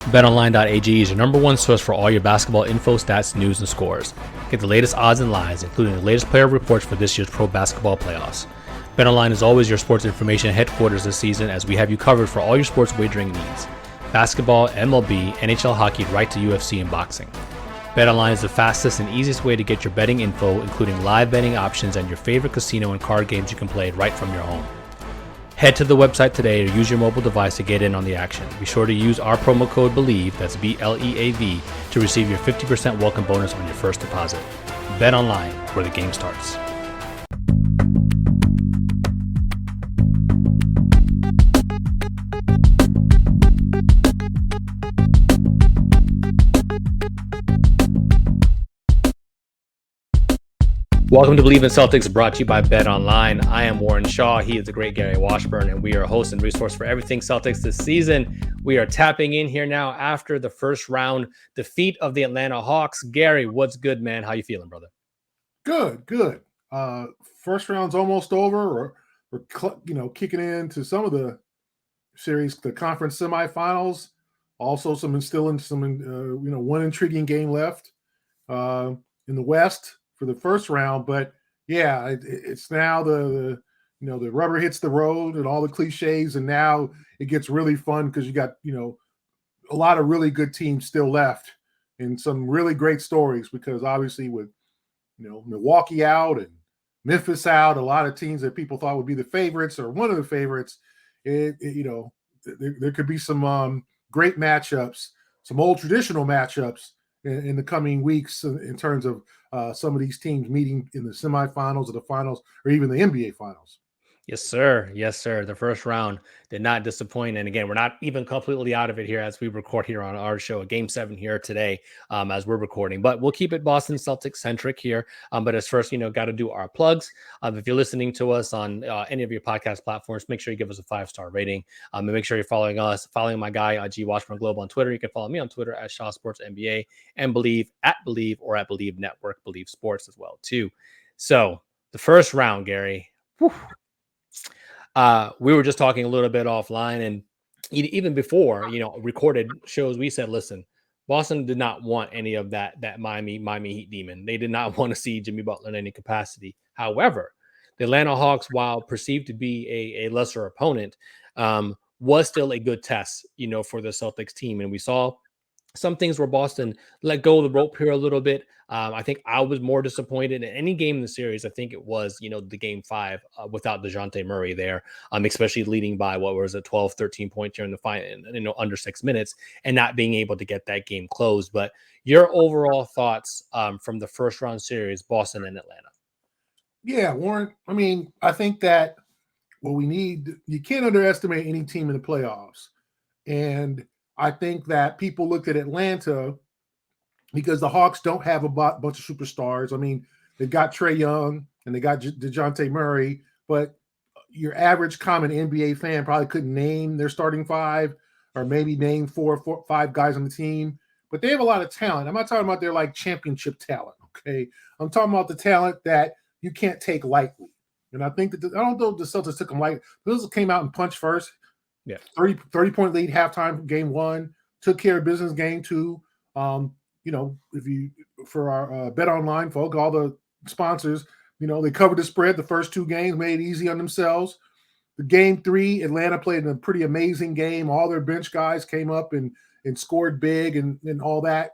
BetOnline.ag is your number one source for all your basketball info, stats, news, and scores. Get the latest odds and lines, including the latest player reports for this year's pro basketball playoffs. BetOnline is always your sports information headquarters this season, as we have you covered for all your sports wagering needs. Basketball, MLB, NHL hockey, right to UFC and boxing. BetOnline is the fastest and easiest way to get your betting info, including live betting options and your favorite casino and card games you can play right from your home. Head to the website today or use your mobile device to get in on the action. Be sure to use our promo code BELIEVE, that's BLEAV, to receive your 50% welcome bonus on your first deposit. Bet online, where the game starts. Welcome to Believe in Celtics, brought to you by Bet Online. I am Warren Shaw. He is the great Gary Washburn, and we are a host and resource for everything Celtics this season. We are tapping in here now after the first round defeat of the Atlanta Hawks. Gary, what's good, man? How you feeling, brother? Good. First round's almost over. We're kicking into some of the series, the conference semifinals. Also, one intriguing game left in the West for the first round. But yeah, it's now the rubber hits the road and all the cliches, and now it gets really fun because you got a lot of really good teams still left and some really great stories, because obviously with Milwaukee out and Memphis out, a lot of teams that people thought would be the favorites or one of the favorites, there could be some great matchups, some old traditional matchups in the coming weeks in terms of some of these teams meeting in the semifinals or the finals or even the NBA finals. Yes, sir. The first round did not disappoint. And again, we're not even completely out of it here as we record here on our show, Game 7 here today as we're recording. But we'll keep it Boston Celtics centric here. But as first, got to do our plugs. If you're listening to us on any of your podcast platforms, make sure you give us a 5-star rating. And make sure you're following my guy, G Washburn Global on Twitter. You can follow me on Twitter at Shaw Sports NBA, and Believe at Believe or at Believe Network, Believe Sports as well, too. So the first round, Gary. Whew. We were just talking a little bit offline, and even before, recorded shows, we said, listen, Boston did not want any of that Miami Heat demon. They did not want to see Jimmy Butler in any capacity. However, the Atlanta Hawks, while perceived to be a lesser opponent, was still a good test, for the Celtics team. And we saw some things where Boston let go of the rope here a little bit. I think I was more disappointed in any game in the series. I think it was, the game 5 without DeJounte Murray there, especially leading by 12, 13 points here in the final, under 6 minutes, and not being able to get that game closed. But your overall thoughts from the first round series, Boston and Atlanta? Yeah, Warren. I mean, I think that what we need, you can't underestimate any team in the playoffs. And I think that people looked at Atlanta because the Hawks don't have a bunch of superstars. I mean, they got Trae Young and they got DeJounte Murray, but your average common NBA fan probably couldn't name their starting 5 or maybe name 5 guys on the team. But they have a lot of talent. I'm not talking about their championship talent, okay? I'm talking about the talent that you can't take lightly. And I think that I don't know if the Celtics took them lightly. Those came out and punched first. Yeah, 30-point lead halftime game 1, took care of business game 2. If you for our Bet Online folk, all the sponsors, they covered the spread the first 2 games, made it easy on themselves. The game 3, Atlanta played in a pretty amazing game. All their bench guys came up and scored big and all that.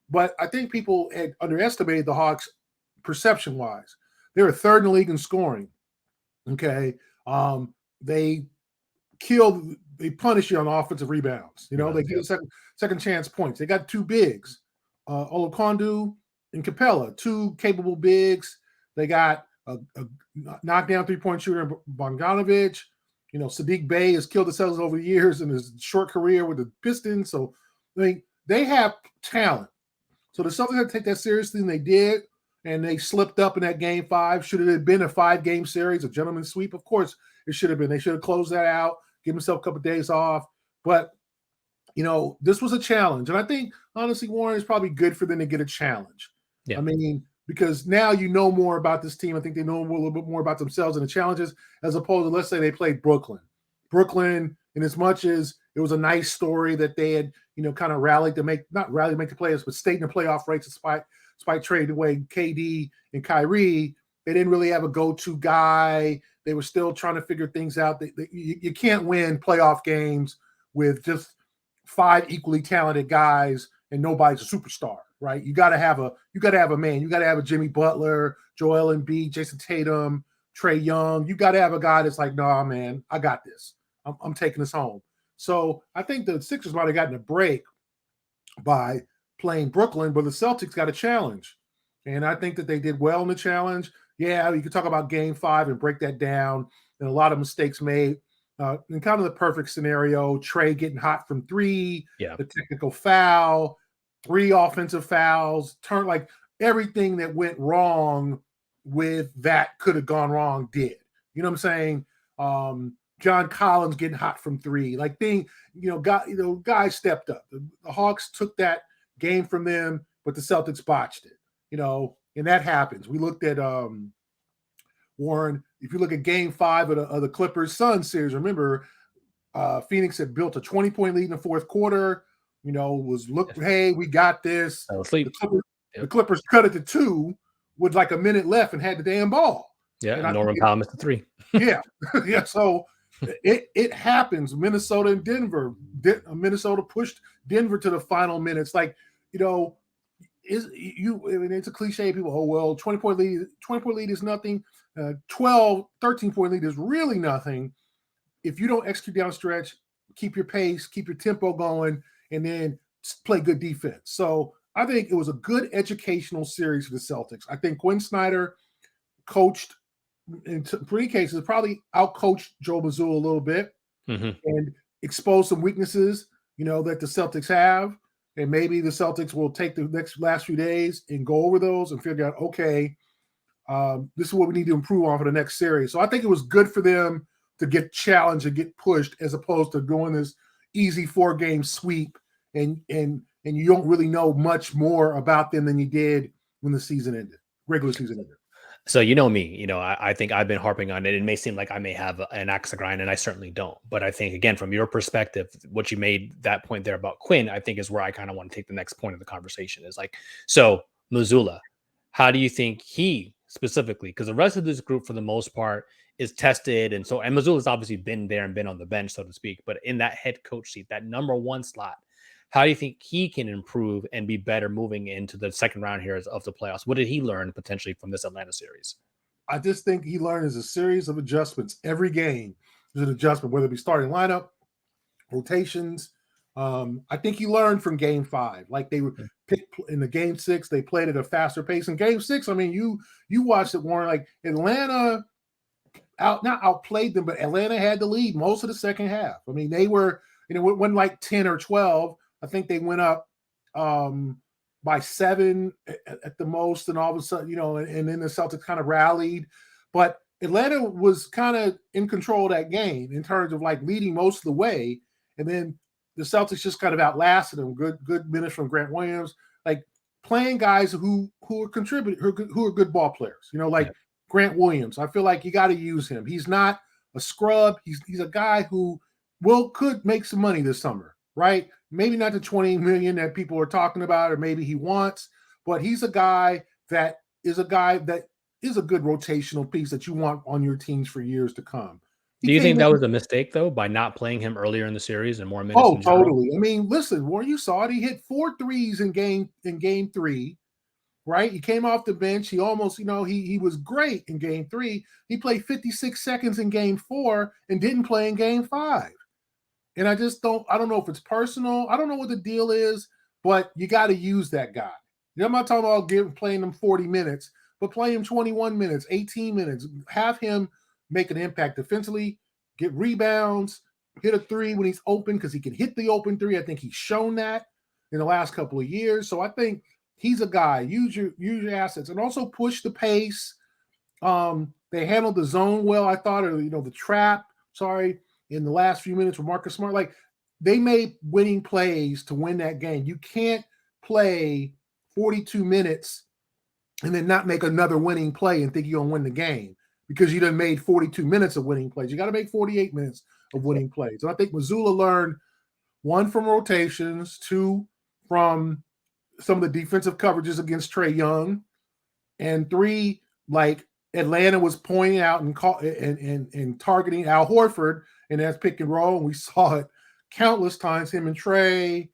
But I think people had underestimated the Hawks perception-wise. They were 3rd in the league in scoring. Okay. They punish you on offensive rebounds. They give second chance points. They got 2 bigs, Olukondu and Capella, 2 capable bigs. They got a knockdown 3-point shooter, Bogdanovic. Sadiq Bey has killed themselves over the years in his short career with the Pistons. So they have talent. So the Celtics had to take that seriously, and they did. And they slipped up in that game 5. Should it have been a 5-game series, a gentleman's sweep? Of course, it should have been. They should have closed that out, give himself a couple of days off. But, this was a challenge. And I think, honestly, Warren, it's probably good for them to get a challenge. Yeah. I mean, because now you know more about this team. I think they know a little bit more about themselves and the challenges, as opposed to, let's say, they played Brooklyn. Brooklyn, in as much as it was a nice story that they had, kind of rallied to make the playoffs, but stayed in the playoff race despite trading away KD and Kyrie. They didn't really have a go-to guy. They were still trying to figure things out. You can't win playoff games with just 5 equally talented guys and nobody's a superstar, right? You got to have a man. You got to have a Jimmy Butler, Joel Embiid, Jayson Tatum, Trae Young. You got to have a guy that's like, nah, man, I got this. I'm taking this home. So I think the Sixers might have gotten a break by playing Brooklyn, but the Celtics got a challenge. And I think that they did well in the challenge. Yeah, you could talk about game 5 and break that down, and a lot of mistakes made. In kind of the perfect scenario, Trae getting hot from 3, the technical foul, 3 offensive fouls, like everything that went wrong with that could have gone wrong did. You know what I'm saying? John Collins getting hot from 3, like guys stepped up. The Hawks took that game from them, but the Celtics botched it, and that happens. We looked at Warren. If you look at game 5 of the Clippers Suns series, remember Phoenix had built a 20-point lead in the fourth quarter, hey, we got this. The Clippers cut it to 2 with like a minute left and had the damn ball. Yeah, and Norman Powell missed the 3. Yeah. So it happens. Minnesota and Denver. Minnesota pushed Denver to the final minutes. Like, it's a cliche. People, 20-point lead is nothing. 13-point lead is really nothing. If you don't execute down stretch, keep your pace, keep your tempo going, and then play good defense. So I think it was a good educational series for the Celtics. I think Quinn Snyder coached, in three cases, probably outcoached Joe Mazzulla a little bit and exposed some weaknesses, that the Celtics have. And maybe the Celtics will take the last few days and go over those and figure out, okay, this is what we need to improve on for the next series. So I think it was good for them to get challenged and get pushed as opposed to doing this easy 4-game sweep and you don't really know much more about them than you did when the season ended, regular season ended. So me, I think I've been harping on it. It may seem like I may have an axe to grind, and I certainly don't. But I think, again, from your perspective, what you made that point there about Quinn, I think is where I kind of want to take the next point of the conversation is like, so Mazzulla, how do you think he specifically, because the rest of this group for the most part is tested. And Mazzulla's obviously been there and been on the bench, so to speak, but in that head coach seat, that number 1 slot, how do you think he can improve and be better moving into the second round here of the playoffs? What did he learn potentially from this Atlanta series? I just think he learned as a series of adjustments. Every game is an adjustment, whether it be starting lineup, rotations. I think he learned from game 5. Like they were picked in the game 6, they played at a faster pace. In game 6, I mean, you watched it, Warren, like Atlanta not outplayed them, but Atlanta had the lead most of the second half. I mean, they were, it wasn't like 10 or 12. I think they went up by 7 at the most, and all of a sudden, and then the Celtics kind of rallied. But Atlanta was kind of in control of that game in terms of like leading most of the way. And then the Celtics just kind of outlasted them. Good minutes from Grant Williams, like playing guys who are contributing, who are good ball players. Grant Williams. I feel like you got to use him. He's not a scrub. He's a guy who could make some money this summer, right? Maybe not the $20 million that people are talking about, or maybe he wants, but he's a guy that is a good rotational piece that you want on your teams for years to come. Do you think that was a mistake, though, by not playing him earlier in the series and more minutes? Oh, totally. I mean, listen, Warren, you saw it. He hit 4 threes in game 3, right? He came off the bench. He almost, he was great in game 3. He played 56 seconds in game 4 and didn't play in game 5. And I don't know if it's personal. I don't know what the deal is, but you got to use that guy. I'm not talking about playing him 40 minutes, but play him 21 minutes, 18 minutes. Have him make an impact defensively, get rebounds, hit a 3 when he's open, because he can hit the open 3. I think he's shown that in the last couple of years. So I think he's a guy. Use your assets and also push the pace. They handled the zone well, I thought, or the trap. In the last few minutes with Marcus Smart. Like, they made winning plays to win that game. You can't play 42 minutes and then not make another winning play and think you're going to win the game because you done made 42 minutes of winning plays. You got to make 48 minutes of winning plays. And I think Mazzulla learned 1 from rotations, 2 from some of the defensive coverages against Trae Young, and 3, like Atlanta was pointing out and targeting Al Horford, and that's pick and roll. And we saw it countless times, him and Trae,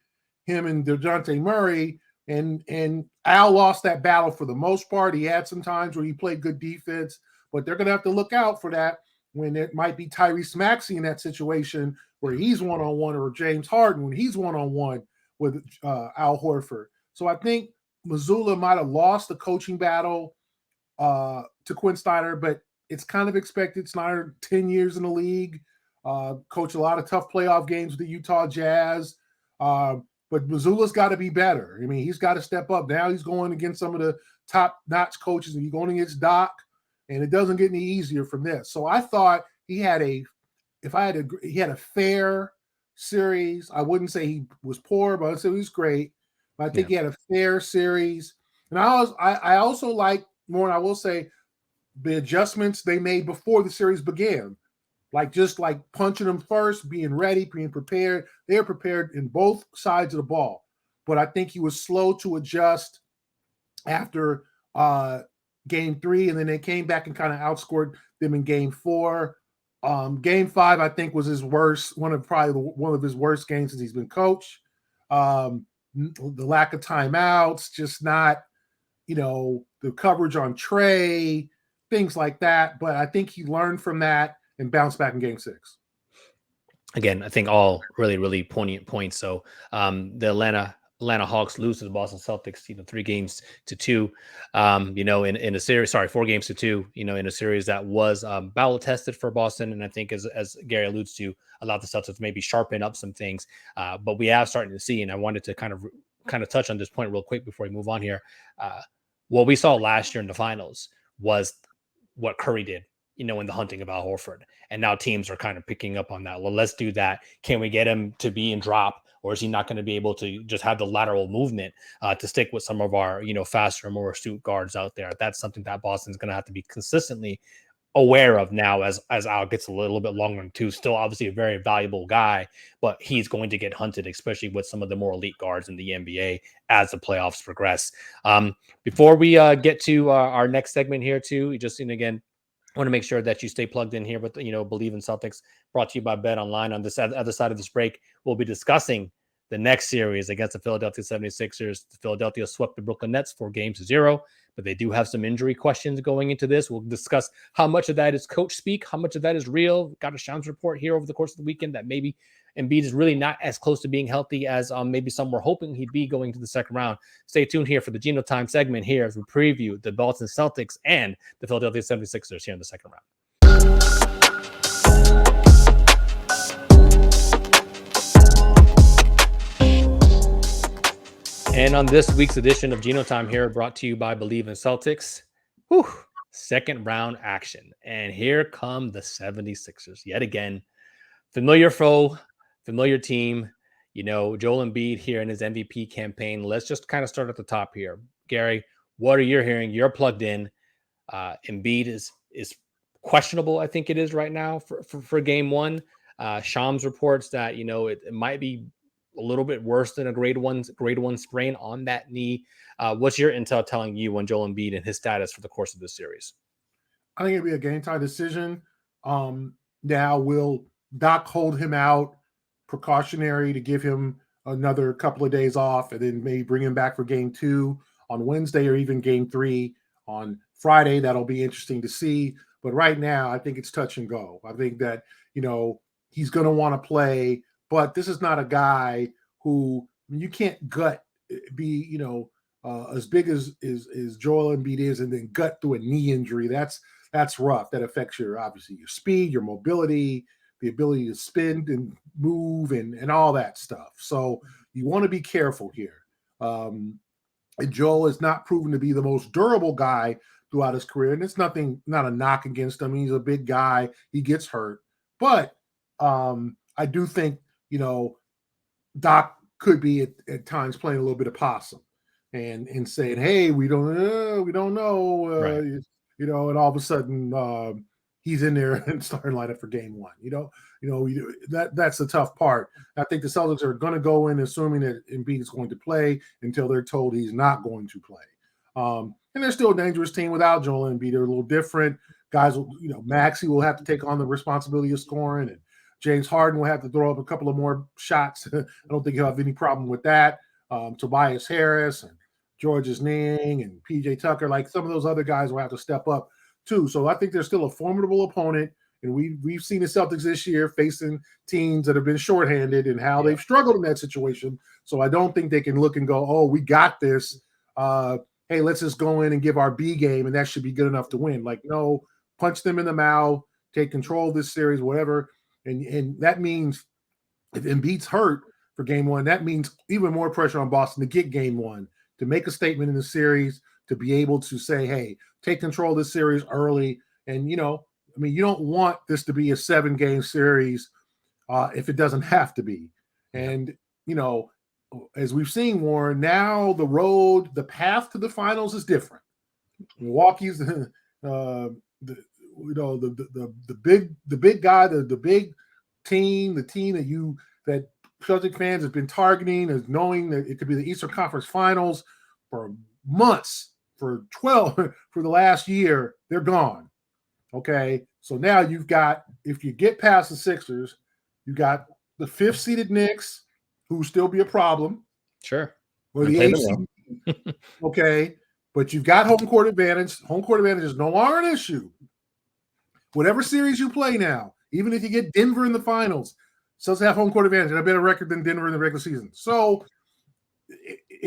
him and DeJounte Murray, and Al lost that battle for the most part. He had some times where he played good defense, but they're going to have to look out for that when it might be Tyrese Maxey in that situation where he's one-on-one, or James Harden when he's one-on-one with Al Horford. So I think Mazzulla might have lost the coaching battle to Quinn Snyder, but it's kind of expected. Snyder, 10 years in the league, coached a lot of tough playoff games with the Utah Jazz. But Mazzulla's got to be better. I mean, he's got to step up. Now he's going against some of the top-notch coaches, and he's going against Doc, and it doesn't get any easier from this. So I thought he had a fair series. I wouldn't say he was poor, but I'd say he was great. But I think he had a fair series. And I also like more, and I will say, the adjustments they made before the series began. Just punching them first, being ready, being prepared. They were prepared in both sides of the ball. But I think he was slow to adjust after game 3, and then they came back and kind of outscored them in game 4. Game 5, I think, was his worst, one of his worst games since he's been coached. The lack of timeouts, just not, the coverage on Trae, things like that. But I think he learned from that and bounced back in game 6. Again, I think all really, really poignant points. So the Atlanta Hawks lose to the Boston Celtics, 3-2, in a series, 4-2, in a series that was battle tested for Boston. And I think as Gary alludes to, allowed the Celtics maybe sharpen up some things. But we are starting to see, and I wanted to kind of touch on this point real quick before we move on here. What we saw last year in the finals was what Curry did, in the hunting of Al Horford. And now teams are kind of picking up on that. Well, let's do that. Can we get him to be in drop, or is he not going to be able to just have the lateral movement to stick with some of our, faster, more astute guards out there? That's something that Boston's going to have to be consistently aware of now as Al gets a little bit longer too. Still obviously a very valuable guy, but he's going to get hunted, especially with some of the more elite guards in the NBA as the playoffs progress. Before we get to our next segment here too, just again, I want to make sure that you stay plugged in here with, Believe in Celtics, brought to you by Bet Online. On this other side of this break, we'll be discussing the next series against the Philadelphia 76ers. The Philadelphia swept the Brooklyn Nets 4-0, but they do have some injury questions going into this. We'll discuss how much of that is coach speak, how much of that is real. Got a Shams report here over the course of the weekend that maybe Embiid is really not as close to being healthy as maybe some were hoping he'd be going to the second round. Stay tuned here for the Geno Time segment here as we preview the Boston Celtics and the Philadelphia 76ers here in the second round. And on this week's edition of Geno Time here, brought to you by Believe in Celtics, second round action. And here come the 76ers yet again. Familiar foe, familiar team, Joel Embiid here in his MVP campaign. Let's just kind of start at the top here. Gary, what are you hearing? You're plugged in. Embiid is questionable, I think it is right now for game 1. Shams reports that, it might be a little bit worse than a grade one sprain on that knee. What's your intel telling you on Joel Embiid and his status for the course of this series? I think it'll be a game time decision. Now, will Doc hold him out precautionary to give him another couple of days off and then maybe bring him back for game 2 on Wednesday, or even game 3 on Friday? That'll be interesting to see. But right now, I think it's touch and go. I think that, he's going to want to play, but this is not a guy who, you can't be, as big as Joel Embiid is, and then gut through a knee injury. That's rough. That affects obviously your speed, your mobility, the ability to spin and move and all that stuff. So you want to be careful here. And Joel is not proven to be the most durable guy throughout his career. And it's not a knock against him. He's a big guy. He gets hurt. But I do think, Doc could be at times playing a little bit of possum and saying, hey, we don't know, Right. and all of a sudden he's in there and starting lineup for game 1. that's the tough part. I think the Celtics are going to go in assuming that Embiid is going to play until they're told he's not going to play. And they're still a dangerous team without Joel Embiid. They're a little different. Guys, Maxey will have to take on the responsibility of scoring, and James Harden will have to throw up a couple of more shots. I don't think he'll have any problem with that. Tobias Harris and Georges Niang and PJ Tucker, like some of those other guys will have to step up too. So I think they're still a formidable opponent. And we've seen the Celtics this year facing teams that have been shorthanded and how they've struggled in that situation. So I don't think they can look and go, oh, we got this. Hey, let's just go in and give our B game, and that should be good enough to win. Like, no, punch them in the mouth, take control of this series, whatever. And that means if Embiid's hurt for game one, that means even more pressure on Boston to get game one, to make a statement in the series, to be able to say, hey, take control of this series early. And, you don't want this to be a 7-game series if it doesn't have to be. And, as we've seen, Warren, now the path to the finals is different. Milwaukee's the big guy, the big team, the team that Celtic fans have been targeting as knowing that it could be the Eastern Conference Finals for months, for the last year. They're gone. Okay, so now you've got, if you get past the Sixers, you've got the 5th seeded Knicks, who still be a problem. Sure. Or the 8th seed. Okay, but you've got home court advantage. Home court advantage is no longer an issue. Whatever series you play now, even if you get Denver in the finals, Celtics have home court advantage and a better record than Denver in the regular season. So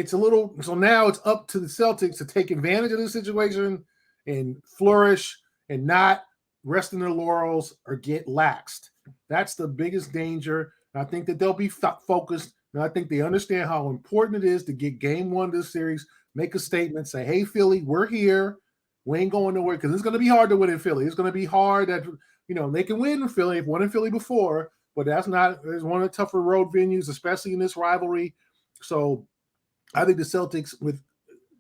so now it's up to the Celtics to take advantage of this situation and flourish and not rest in their laurels or get laxed. That's the biggest danger. And I think that they'll be focused. And I think they understand how important it is to get game one of this series, make a statement, say, hey, Philly, we're here. We ain't going nowhere, because it's going to be hard to win in Philly. It's going to be hard that, they can win in Philly. They've won in Philly before, but it's one of the tougher road venues, especially in this rivalry. So I think the Celtics, with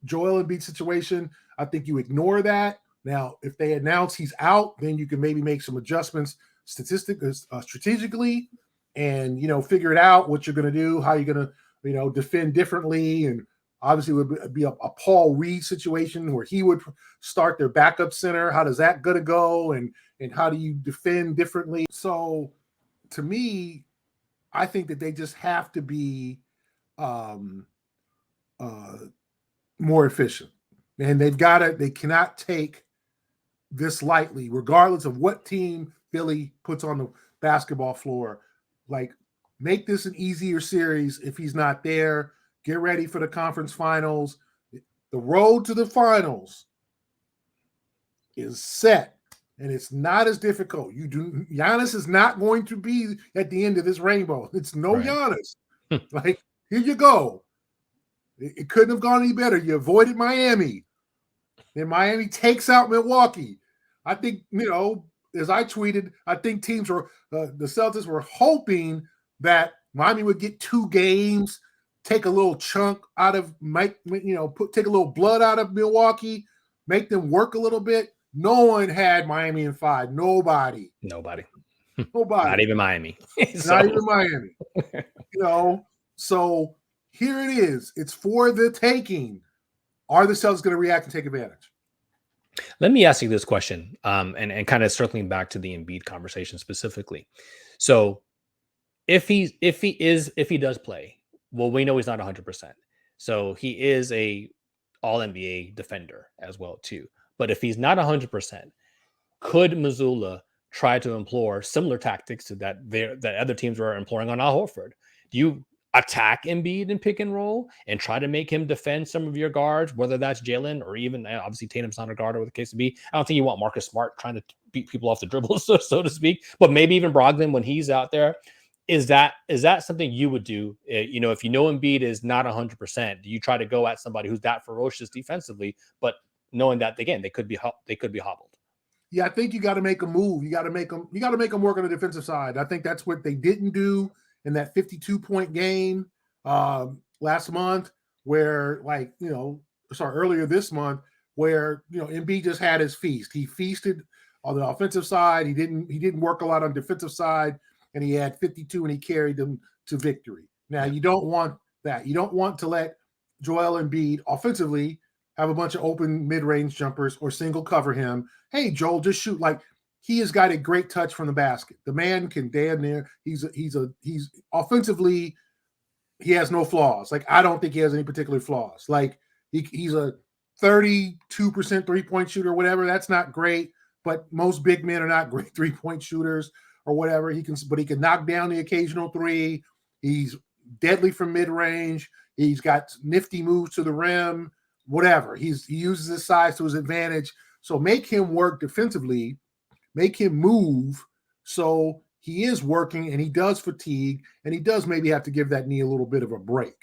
Joel Embiid situation, I think you ignore that. Now, if they announce he's out, then you can maybe make some adjustments strategically and, figure it out what you're going to do, how you're going to, defend differently. And obviously it would be a Paul Reed situation where he would start their backup center. How does that going to go? And how do you defend differently? So to me, I think that they just have to be more efficient. And they cannot take this lightly, regardless of what team Philly puts on the basketball floor. Like, make this an easier series if he's not there. Get ready for the conference finals. The road to the finals is set, and it's not as difficult. Giannis is not going to be at the end of this rainbow. It's no right. Giannis. Like, here you go. It couldn't have gone any better. You avoided Miami. And Miami takes out Milwaukee. I think, as I tweeted, I think the Celtics were hoping that Miami would get 2 games, take a little chunk out of take a little blood out of Milwaukee, make them work a little bit. No one had Miami in 5. Nobody. Not even Miami. Not even Miami. So here it is. It's for the taking. Are the Celtics going to react and take advantage? Let me ask you this question, and kind of circling back to the Embiid conversation specifically. So if he does play, well, we know he's not 100%. So he is a all-NBA defender as well too. But if he's not 100%, could Mazzulla try to employ similar tactics to that other teams were employing on Al Horford? Do you attack Embiid and pick and roll and try to make him defend some of your guards, whether that's Jaylen or even obviously Tatum's not a guard or the case to be? I don't think you want Marcus Smart trying to beat people off the dribble, so to speak, but maybe even Brogdon when he's out there. Is that something you would do? If Embiid is not 100%, do you try to go at somebody who's that ferocious defensively, but knowing that again they could be hobbled? Yeah, I think you got to make a move. You got to make them work on the defensive side. I think that's what they didn't do in that 52-point game last month, where earlier this month, where Embiid just had his feast. He feasted on the offensive side. He didn't work a lot on defensive side. and he had 52 and he carried them to victory. Now, you don't want that. You don't want to let Joel Embiid offensively have a bunch of open mid-range jumpers or single cover him. Hey, Joel, just shoot. Like, he has got a great touch from the basket. The man can damn near. He's offensively, he has no flaws. Like, I don't think he has any particular flaws. Like, he's a 32% 3-point shooter, whatever. That's not great, but most big men are not great 3-point shooters or whatever. He can knock down the occasional three. He's deadly from mid-range. He's got nifty moves to the rim, whatever. He uses his size to his advantage. So make him work defensively, make him move so he is working and he does fatigue and he does maybe have to give that knee a little bit of a break.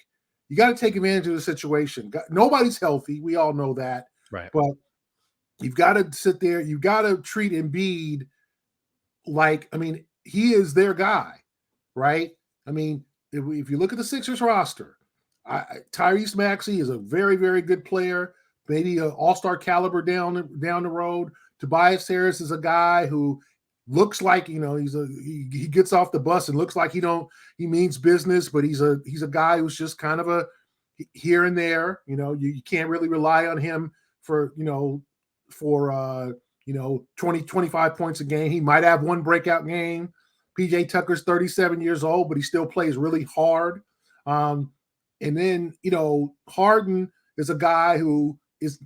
You got to take advantage of the situation. Nobody's healthy. We all know that. Right. But you've got to sit there. You've got to treat Embiid like, I mean, he is their guy, right? I mean, if you look at the Sixers roster, Tyrese Maxey is a very, very good player, maybe an all-star caliber down the road. Tobias Harris is a guy who looks like, he gets off the bus and looks like he means business, but he's a guy who's just kind of a here and there. You can't really rely on him for 20, 25 points a game. He might have one breakout game. PJ Tucker's 37 years old, but he still plays really hard. And then, Harden is a guy who is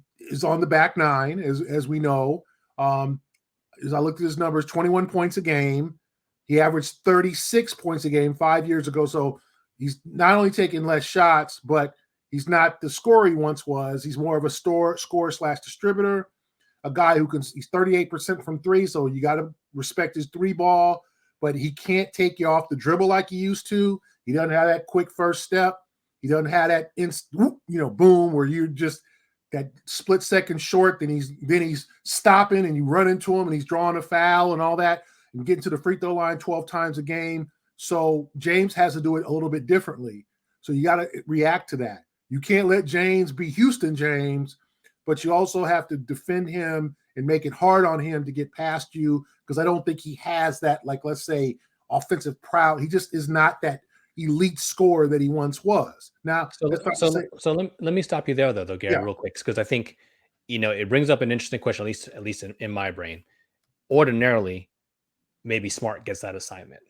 on the back nine, as we know. As I looked at his numbers, 21 points a game. He averaged 36 points a game 5 years ago. So he's not only taking less shots, but he's not the scorer he once was. He's more of a scorer/distributor, a guy he's 38% from three. So you got to respect his three ball, but he can't take you off the dribble like he used to. He doesn't have that quick first step. He doesn't have that boom where you just that split second short. Then he's stopping and you run into him and he's drawing a foul and all that and getting to the free throw line 12 times a game. So James has to do it a little bit differently. So you got to react to that. You can't let James be Houston James, but you also have to defend him and make it hard on him to get past you, because I don't think he has that, like, let's say, offensive prowess. He just is not that elite scorer that he once was. Now, so let me stop you there, though, Gary, real quick, because I think, it brings up an interesting question, at least in my brain. Ordinarily, maybe Smart gets that assignment,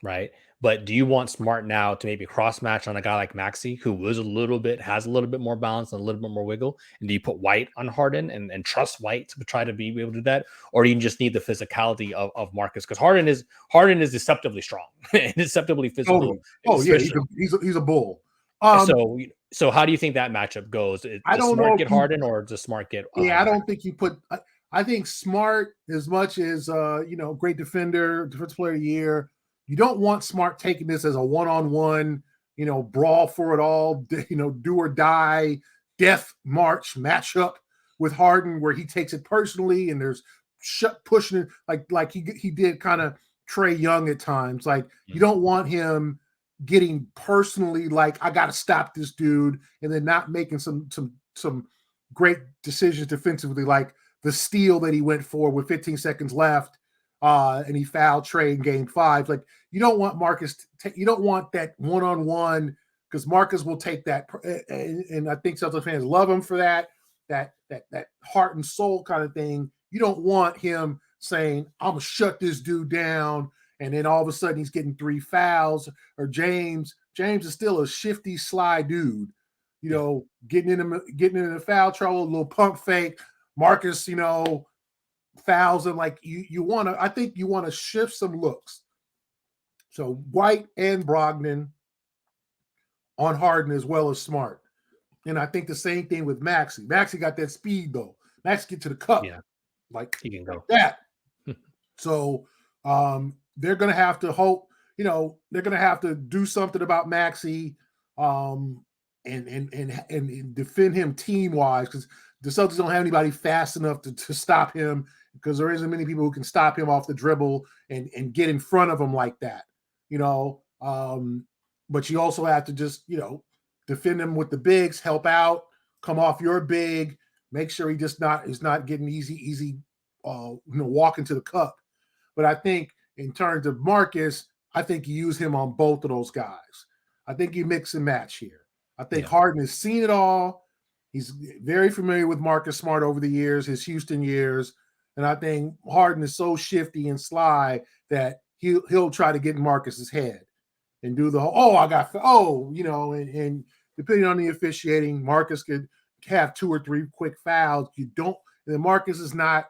right? But do you want Smart now to maybe cross match on a guy like Maxey, who has a little bit more balance and a little bit more wiggle? And do you put White on Harden and trust White to try to be able to do that? Or do you just need the physicality of Marcus? Because Harden is deceptively strong and deceptively physical. Oh yeah, he's a bull. So how do you think that matchup goes? Does Smart get Harden, or does Smart get? I don't think you put. I think Smart, as much as great defender, defensive player of the year, you don't want Smart taking this as a one-on-one, brawl for it all, do or die, death march matchup with Harden, where he takes it personally and there's pushing it like he did kind of Trae Young at times. Like, you don't want him getting personally like, I got to stop this dude, and then not making some great decisions defensively, like the steal that he went for with 15 seconds left. And he fouled Trae in game 5. Like, you don't want Marcus. You don't want that one-on-one, because Marcus will take that. And I think Celtics fans love him for that heart and soul kind of thing. You don't want him saying, I'm going to shut this dude down, and then all of a sudden he's getting 3 fouls. Or James is still a shifty, sly dude, getting in the foul trouble, a little pump fake. Marcus, fouls, and like I think you want to shift some looks. So White and Brogdon on Harden as well as Smart. And I think the same thing with Maxey. Maxey got that speed though. Max get to the cup. Yeah. Like he can go like that. So they're gonna have to hope, they're gonna have to do something about Maxey and defend him team-wise, because the Celtics don't have anybody fast enough to stop him, because there isn't many people who can stop him off the dribble and get in front of him like that, but you also have to just, defend him with the bigs, help out, come off your big, make sure is not getting easy, walking to the cup. But I think in terms of Marcus, I think you use him on both of those guys. I think you mix and match here. I think Yeah. Harden has seen it all. He's very familiar with Marcus Smart over the years, his Houston years. And I think Harden is so shifty and sly that he'll try to get in Marcus's head and do the whole, and depending on the officiating, Marcus could have 2 or 3 quick fouls. You don't, and Marcus is not,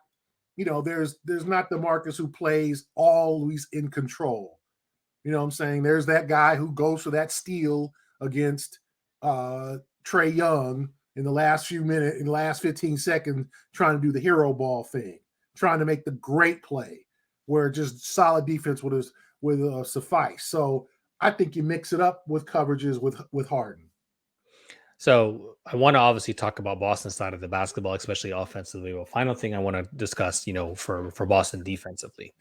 there's not the Marcus who plays always in control. You know what I'm saying? There's that guy who goes for that steal against Trae Young in the last 15 seconds, trying to do the hero ball thing, trying to make the great play where just solid defense would suffice. So I think you mix it up with coverages with Harden. So I want to obviously talk about Boston's side of the basketball, especially offensively. Well, final thing I want to discuss, for Boston defensively,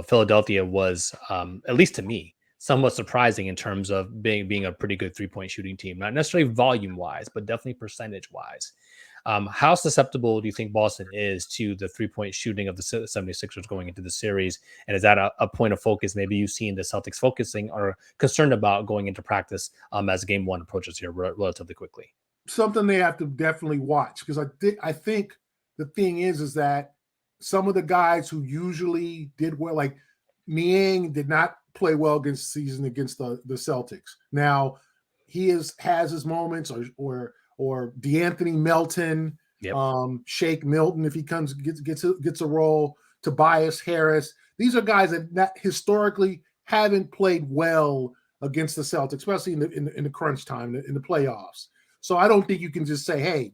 Philadelphia was, at least to me, somewhat surprising in terms of being a pretty good 3-point shooting team, not necessarily volume wise, but definitely percentage wise. How susceptible do you think Boston is to the 3-point shooting of the 76ers going into the series? And is that a point of focus maybe you've seen the Celtics focusing or concerned about going into practice as game one approaches here relatively quickly? Something they have to definitely watch, because I think the thing is that some of the guys who usually did well, like Niang did not play well against the Celtics. Now he has his moments, or DeAnthony Melton, Yep. Shake Milton if he gets a role, Tobias Harris. These are guys that historically haven't played well against the Celtics, especially in the crunch time, in the playoffs. So I don't think you can just say, hey,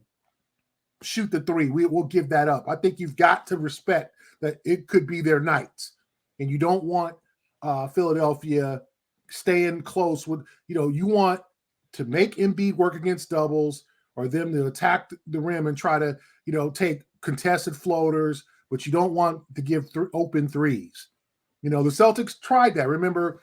shoot the 3. We'll give that up. I think you've got to respect that it could be their nights. And you don't want Philadelphia staying close with, you want to make Embiid work against doubles, or them to attack the rim and try to, take contested floaters, but you don't want to give open threes. The Celtics tried that. Remember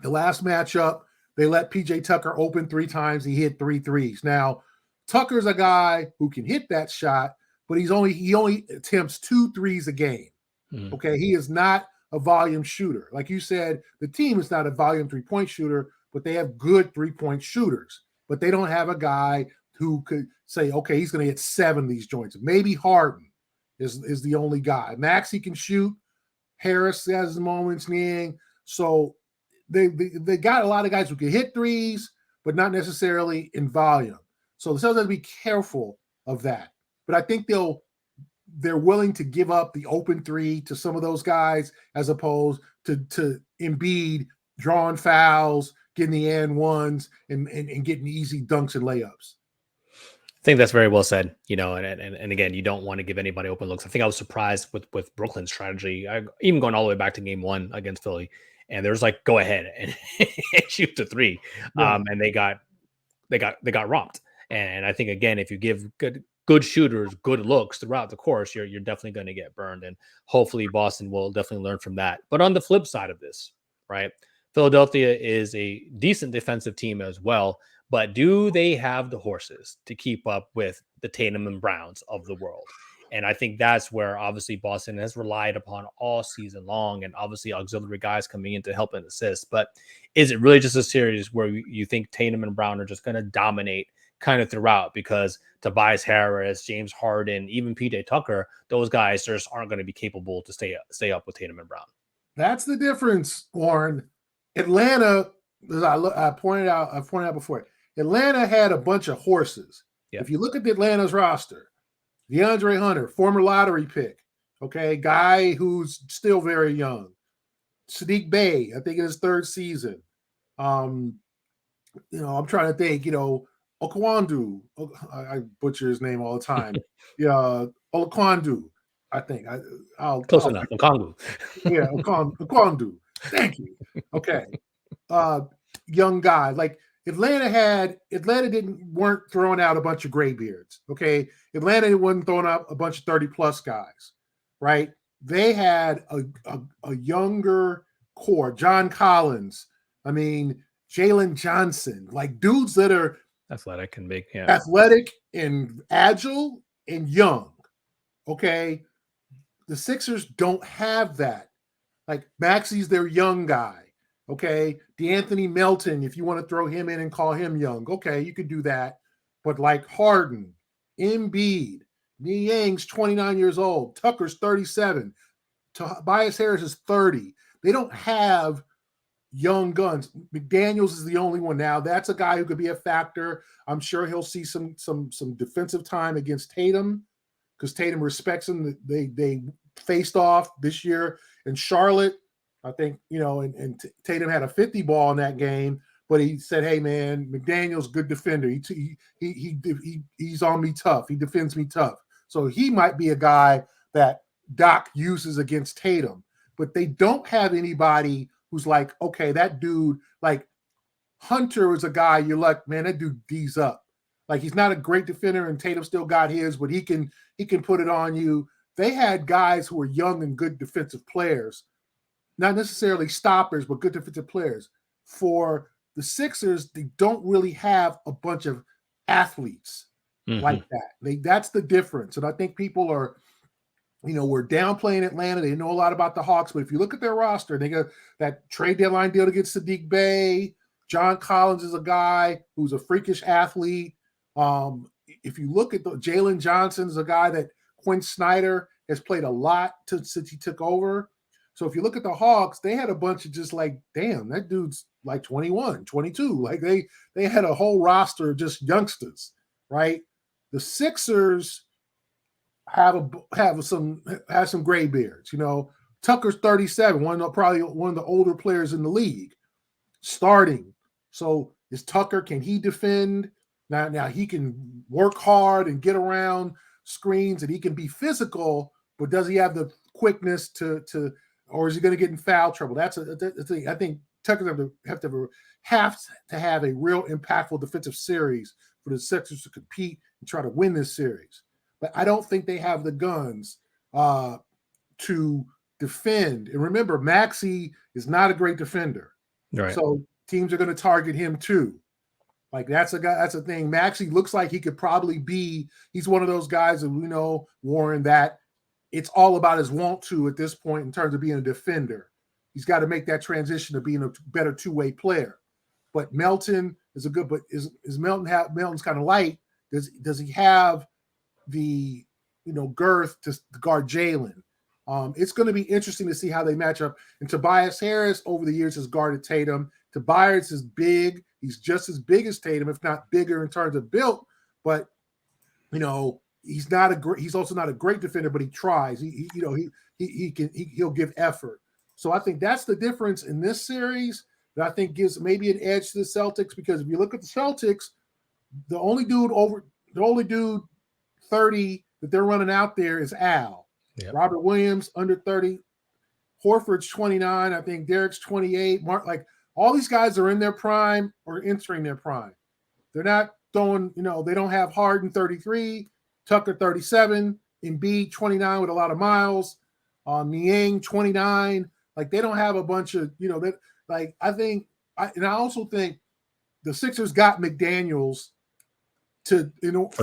the last matchup, they let PJ Tucker open 3 times. He hit 3 threes. Now, Tucker's a guy who can hit that shot, but he only attempts 2 threes a game. Mm-hmm. Okay. He is not a volume shooter. Like you said, the team is not a volume 3-point shooter, but they have good 3-point shooters. But they don't have a guy who could say, okay, he's going to hit 7 of these joints. Maybe Harden is the only guy. Maxey can shoot. Harris has his moments, Niang. So they got a lot of guys who can hit threes, but not necessarily in volume. So the Celtics have to be careful of that. But I think they're willing to give up the open 3 to some of those guys, as opposed to Embiid drawing fouls, getting the and ones, and getting easy dunks and layups. I think that's very well said, and again, you don't want to give anybody open looks. I think I was surprised with Brooklyn's strategy, even going all the way back to game 1 against Philly, and there's like, go ahead and shoot the 3. Yeah. And they got romped. And I think, again, if you give good shooters good looks throughout the course, you're definitely going to get burned. And hopefully Boston will definitely learn from that. But on the flip side of this, right, Philadelphia is a decent defensive team as well. But do they have the horses to keep up with the Tatum and Browns of the world? And I think that's where obviously Boston has relied upon all season long, and obviously auxiliary guys coming in to help and assist. But is it really just a series where you think Tatum and Brown are just going to dominate kind of throughout? Because Tobias Harris, James Harden, even PJ Tucker, those guys just aren't going to be capable to stay up with Tatum and Brown. That's the difference, Warren. Atlanta, as I pointed out before, Atlanta had a bunch of horses. Yep. If you look at the Atlanta's roster, DeAndre Hunter, former lottery pick, okay, guy who's still very young. Sadiq Bey, I think in his 3rd season. I'm trying to think, Okwandu, I butcher his name all the time. Yeah, Okwandu, I think. Close enough. Okwandu. Yeah, Okwandu. Thank you. Okay. Young guy. Like Atlanta weren't throwing out a bunch of graybeards. Okay. Atlanta wasn't throwing out a bunch of 30+ guys, right? They had a younger core. John Collins. I mean, Jaylen Johnson, like dudes that are athletic and big, yeah. Athletic and agile and young. Okay. The Sixers don't have that. Like Maxey's their young guy. Okay, DeAnthony Melton, if you want to throw him in and call him young, okay, you could do that. But like Harden, Embiid, Niang's 29 years old, Tucker's 37, Tobias Harris is 30. They don't have young guns. McDaniels is the only one now. That's a guy who could be a factor. I'm sure he'll see some defensive time against Tatum because Tatum respects him. They faced off this year in Charlotte. I think, and Tatum had a 50 ball in that game, but he said, "Hey man, McDaniels, good defender. He's on me tough. He defends me tough." So he might be a guy that Doc uses against Tatum, but they don't have anybody who's like, okay, that dude, like Hunter is a guy you're like, man, that dude D's up. Like he's not a great defender, and Tatum still got his, but he can put it on you. They had guys who were young and good defensive players, not necessarily stoppers, but good defensive players. For the Sixers, they don't really have a bunch of athletes like that. That's the difference. And I think people are, we're downplaying Atlanta. They know a lot about the Hawks, but if you look at their roster, they got that trade deadline deal to get Sadiq Bey. John Collins is a guy who's a freakish athlete. If you look at Jaylen Johnson is a guy that Quinn Snyder has played a lot since he took over. So if you look at the Hawks, they had a bunch of just like, damn, that dude's like 21, 22. Like they had a whole roster of just youngsters, right? The Sixers have some gray beards. Tucker's 37, probably one of the older players in the league, starting. So is Tucker? Can he defend? Now he can work hard and get around screens, and he can be physical. But does he have the quickness to or is he going to get in foul trouble? That's a thing. I think Tucker have to have a real impactful defensive series for the Sixers to compete and try to win this series. But I don't think they have the guns to defend. And remember, Maxey is not a great defender. Right. So teams are going to target him too. Like that's a thing. Maxey looks like he could probably he's one of those guys that we know, Warren, that it's all about his want to at this point in terms of being a defender. He's got to make that transition to being a better two-way player. But Melton is Melton's kind of light. Does he have the girth to guard Jaylen? It's going to be interesting to see how they match up. And Tobias Harris over the years has guarded Tatum. Tobias is big. He's just as big as Tatum, if not bigger in terms of built. But he's also not a great defender, but he tries. He'll give effort. So I think that's the difference in this series that I think gives maybe an edge to the Celtics, because if you look at the Celtics, the only dude 30 that they're running out there is Al. Yep. Robert Williams under 30. Horford's 29. I think Derek's 28. All these guys are in their prime or entering their prime. They're not throwing, they don't have Harden 33, Tucker 37, Embiid 29 with a lot of miles, Niang 29. Like they don't have a bunch of, I also think the Sixers got McDaniels for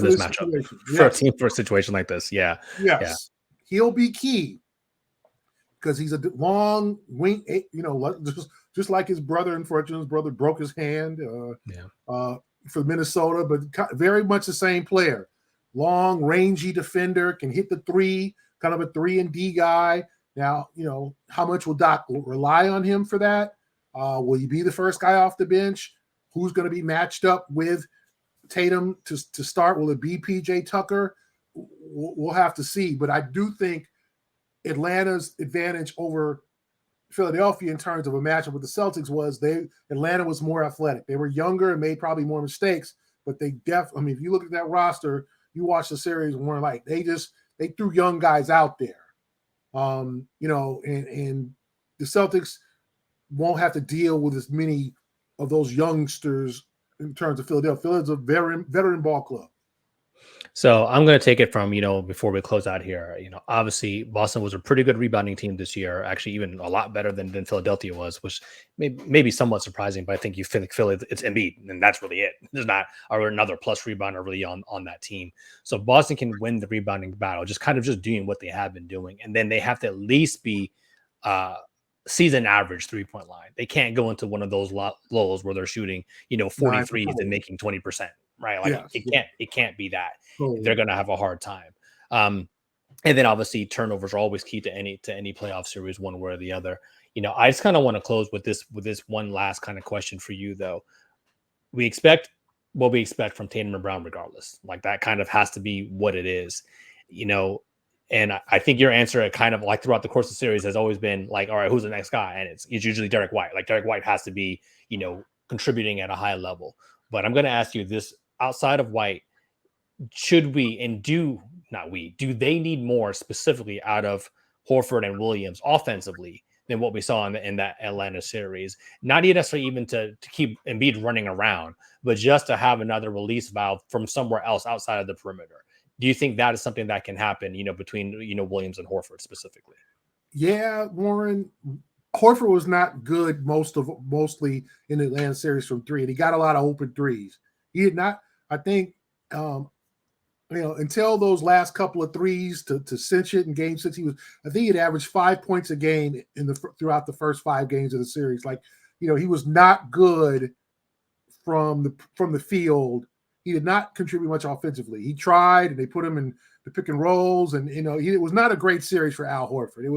this matchup, for a team for a situation like this. Yeah. Yes. Yeah. He'll be key because he's a long wing, just like his brother. Unfortunately, his brother broke his hand for Minnesota, but very much the same player. Long, rangy defender, can hit the three, kind of a 3-and-D guy. Now, how much will Doc rely on him for that? Will he be the first guy off the bench? Who's going to be matched up with Tatum to start? Will it be PJ Tucker? We'll have to see. But I do think Atlanta's advantage over Philadelphia in terms of a matchup with the Celtics was Atlanta was more athletic. They were younger and made probably more mistakes, but if you look at that roster, you watch the series and weren't like they threw young guys out there. And the Celtics won't have to deal with as many of those youngsters in terms of Philadelphia. Philadelphia's a veteran ball club. So I'm going to take it from, before we close out here, obviously Boston was a pretty good rebounding team this year, actually even a lot better than Philadelphia was, which may be somewhat surprising, but I think you feel like Philly, it's Embiid, and that's really it. There's not another plus rebounder really on that team. So Boston can win the rebounding battle, just doing what they have been doing. And then they have to at least be season average 3-point line. They can't go into one of those lows where they're shooting, 43s and making 20%, right? Like Yes, it can't be that. totally. They're going to have a hard time. And then obviously turnovers are always key to any playoff series, one way or the other. I just kind of want to close with this one last kind of question for you, though. We expect what we expect from Tatum and Brown, regardless. Like that kind of has to be what it is, And I think your answer, kind of like throughout the course of the series, has always been like, all right, who's the next guy? And it's usually Derek White. Like Derek White has to be, contributing at a high level. But I'm going to ask you this: outside of White, should we and do they need more specifically out of Horford and Williams offensively than what we saw in that Atlanta series? Not necessarily even to keep Embiid running around, but just to have another release valve from somewhere else outside of the perimeter. Do you think that is something that can happen, between, Williams and Horford specifically? Yeah, Warren. Horford was not good mostly in the Atlanta series from three, and he got a lot of open threes. He did not, I think, until those last couple of threes to cinch it in Game 6, I think he'd averaged 5 points a game throughout the first 5 games of the series. Like, he was not good from the field. He did not contribute much offensively. He tried, and they put him in the pick and rolls, and it was not a great series for Al Horford. It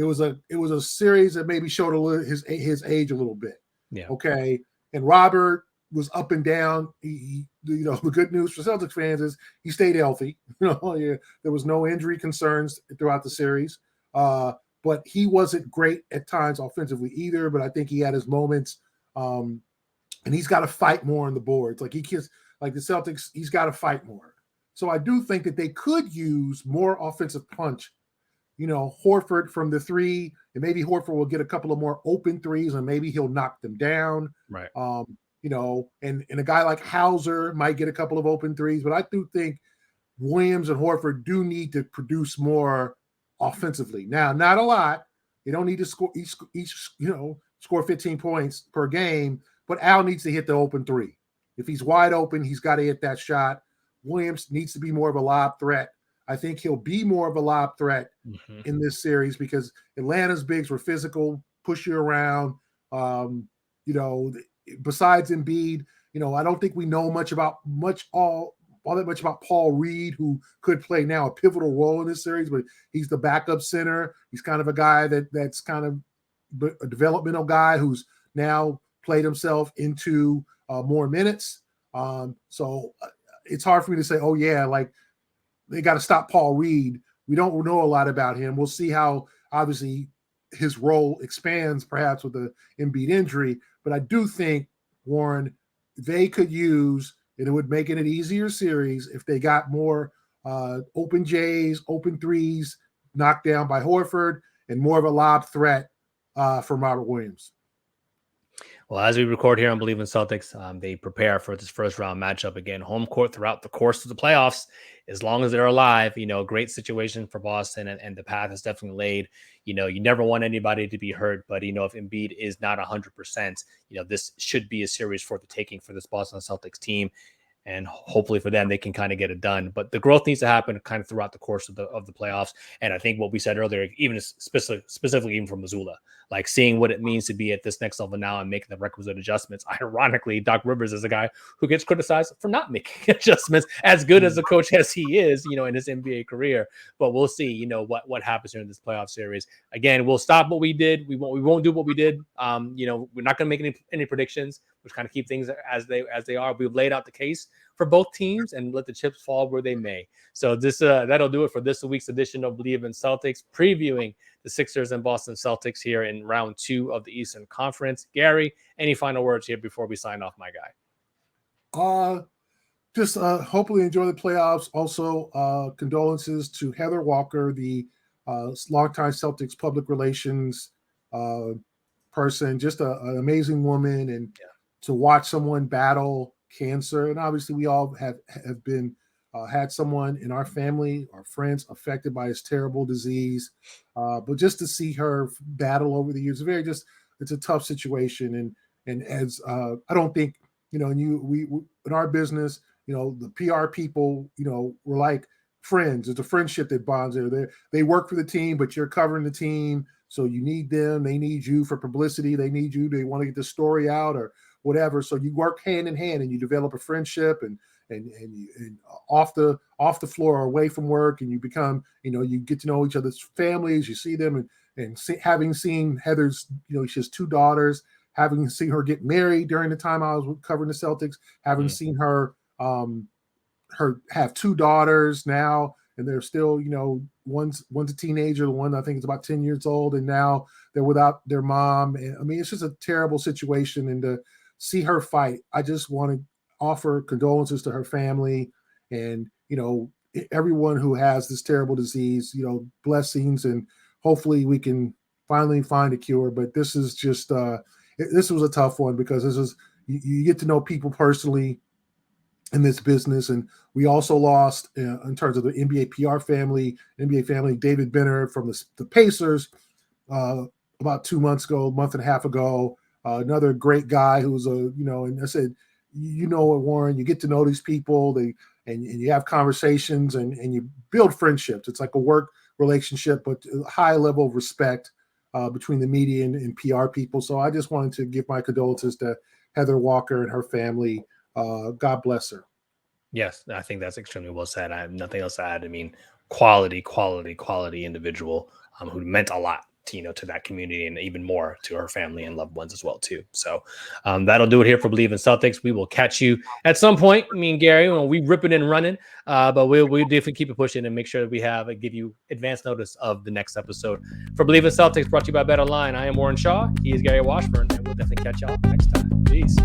was a series that maybe showed his age a little bit. Yeah. Okay, and Robert was up and down. The good news for Celtics fans is he stayed healthy. There was no injury concerns throughout the series. But he wasn't great at times offensively either. But I think he had his moments. And he's got to fight more on the boards. Like the Celtics, he's got to fight more. So I do think that they could use more offensive punch. Horford from the three, and maybe Horford will get a couple of more open threes, and maybe he'll knock them down. Right. And a guy like Hauser might get a couple of open threes, but I do think Williams and Horford do need to produce more offensively. Now, not a lot. They don't need to score score 15 points per game, but Al needs to hit the open three. If he's wide open, he's got to hit that shot. Williams needs to be more of a lob threat. I think he'll be more of a lob threat in this series because Atlanta's bigs were physical, push you around. Besides Embiid, I don't think we know all that much about Paul Reed, who could play now a pivotal role in this series, but he's the backup center. He's kind of a guy that's kind of a developmental guy who's now played himself into more minutes. So it's hard for me to say, oh yeah, like they got to stop Paul Reed. We don't know a lot about him. We'll see how obviously his role expands perhaps with the Embiid injury. But I do think, Warren, they could use, and it would make it an easier series if they got more open J's, open threes knocked down by Horford, and more of a lob threat from Robert Williams. Well, as we record here on Believe in Celtics, they prepare for this first round matchup again, home court throughout the course of the playoffs. As long as they're alive, great situation for Boston, and the path is definitely laid. You never want anybody to be hurt, but if Embiid is not 100%, this should be a series for the taking for this Boston Celtics team. And hopefully for them, they can kind of get it done. But the growth needs to happen kind of throughout the course of the playoffs. And I think what we said earlier, even specifically even from Mazzulla, like seeing what it means to be at this next level now and making the requisite adjustments. Ironically, Doc Rivers is a guy who gets criticized for not making adjustments, as good as a coach as he is, in his NBA career. But we'll see, what happens during this playoff series. Again, we'll stop what we did. We won't do what we did. We're not going to make any predictions. We'll kind of keep things as they are. We've laid out the case for both teams and let the chips fall where they may. So this that'll do it for this week's edition of Believe in Celtics, previewing the Sixers and Boston Celtics here in round 2 of the Eastern Conference. Gary, any final words here before we sign off, my guy? Just hopefully enjoy the playoffs. Also, condolences to Heather Walker, the longtime Celtics public relations person. Just an amazing woman, and to watch someone battle cancer. And obviously, we all have been had someone in our family or friends affected by this terrible disease. But just to see her battle over the years, it's a tough situation. And as I don't think, we in our business, the PR people, we're like friends. It's a friendship that bonds there. They work for the team, but you're covering the team. So you need them. They need you for publicity. They need you. They want to get the story out or whatever. So you work hand in hand and you develop a friendship and off the floor or away from work, and you become, you get to know each other's families. You see them, having seen Heather's, she has 2 daughters, having seen her get married during the time I was covering the Celtics, having seen her have 2 daughters now, and they're still, one's a teenager, the one I think is about 10 years old, and now they're without their mom. And I mean, it's just a terrible situation, and to see her fight, I just want to offer condolences to her family and, everyone who has this terrible disease, blessings, and hopefully we can finally find a cure. But this is just, this was a tough one, because this is, you get to know people personally in this business. And we also lost, in terms of the NBA PR family, David Benner from the Pacers, about 2 months ago, month and a half ago. Another great guy who's and I said, what, Warren, you get to know these people, and you have conversations and you build friendships. It's like a work relationship, but a high level of respect between the media and PR people. So I just wanted to give my condolences to Heather Walker and her family. God bless her. Yes, I think that's extremely well said. I have nothing else to add. I mean, quality individual who meant a lot to that community, and even more to her family and loved ones as well too. So that'll do it here for Believe in Celtics. We will catch you at some point. Me and Gary, we ripping and running, but we'll definitely keep it pushing and make sure that we give you advance notice of the next episode. For Believe in Celtics, brought to you by BetOnline. I am Warren Shaw. He is Gary Washburn, and we'll definitely catch y'all next time. Peace.